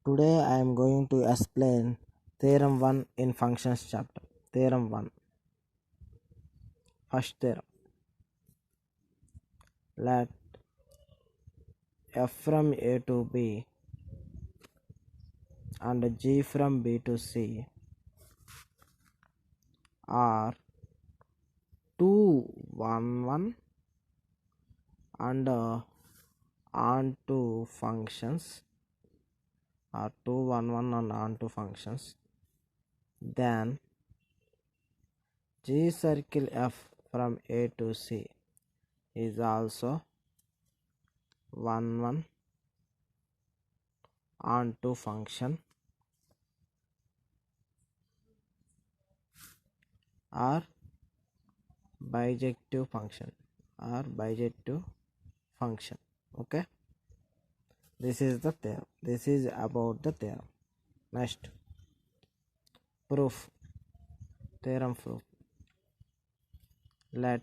Today I am going to explain theorem 1 in functions chapter. Theorem 1. First theorem. Let f from a to b and g from b to c are 2 1 1 and onto functions are 2 1 1 and onto functions, then g circle f from a to c is also 1 1 onto function or bijective function. Okay, this is the theorem. This is about the theorem. Next, proof. Theorem proof. Let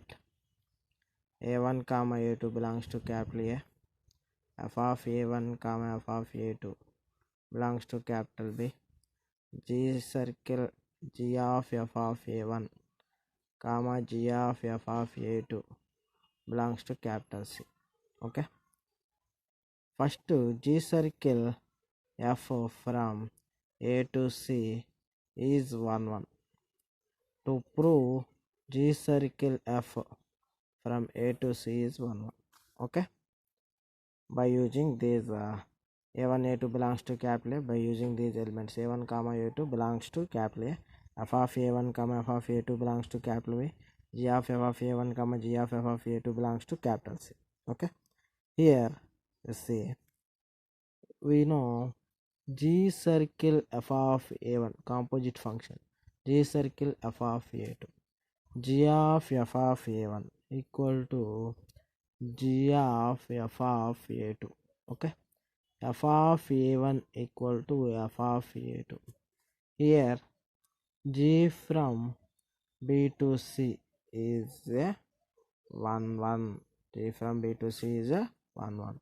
a1 comma a2 belongs to capital A, f of a1 comma f of a2 belongs to capital B, g circle g of f of a1 comma g of f of a2 belongs to capital C. Okay, first g circle f from a to c is 1 1. To prove g circle f from a to c is 1 1. Okay, by using these a1 a2 belongs to capital A, by using these elements a1 comma a2 belongs to capital A, f of a1 comma f of a2 belongs to capital B, g of f of a1 comma g of f of a2 belongs to capital C. Okay, here you see we know g circle f of a1 composite function, g circle f of a2, g of f of a1 equal to g of f of a2. Okay, f of a1 equal to f of a2. Here g from b to c is a 1 1. G from b to c is a 1 1.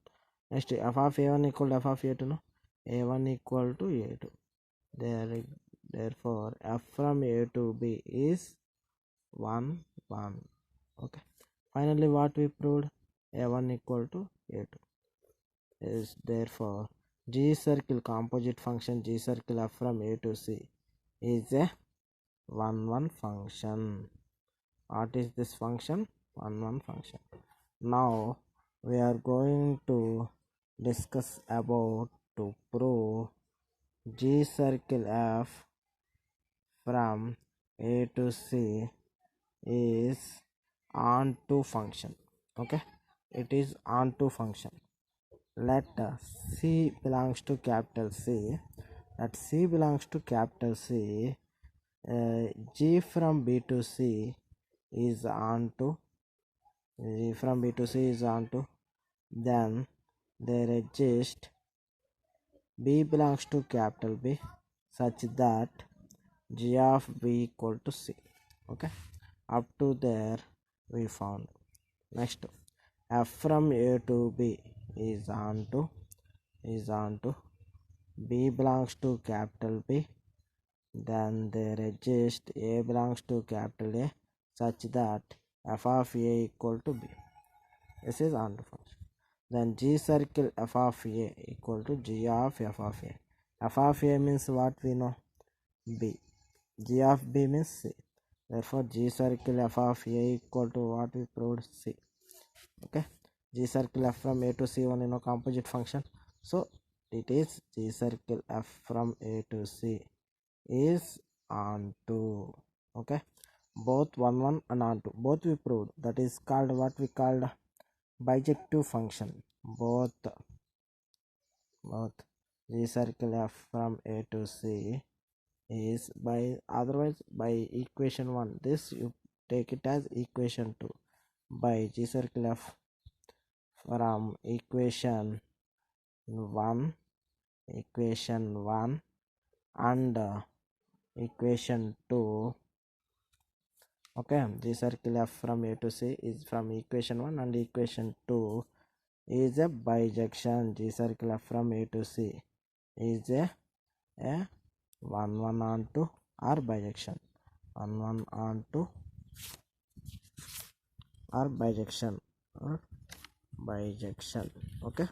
Next, f of a1 equal to f of a2. No, a1 equal to a2. Therefore f from a to b is 1 1. Okay, finally what we proved, a1 equal to a2 is, therefore g circle composite function g circle f from a to c is a 1 1 function. What is this function? 1 1 function. Now we are going to discuss about to prove g circle f from a to c is onto function. Okay, it is onto function. Let c belongs to capital C. Let c belongs to capital C. G from b to c is onto, g from b to c is onto, then there exists b belongs to capital B such that g of b equal to c. Okay, up to there we found. Next, f from a to b is onto b belongs to capital B, then there exists a belongs to capital A such that f of a equal to b. This is onto function. Then g circle f of a equal to g of f of a. F of a means what we know? B. G of b means c. Therefore g circle f of a equal to what we proved? C. Okay, g circle f from a to c one composite function, so it is g circle f from a to c is onto. Okay, both 1 1 and onto, both we proved. That is called what we called bijective function. Both g circle f from a to c is by, otherwise by equation 1, this you take it as equation 2, by g circle f from equation 1 and equation 2. Okay, g circle f from a to c is from equation 1 and equation 2 is a bijection. G circle f from a to c is a 1 1 onto or bijection, 1 1 onto or bijection, or bijection. Okay.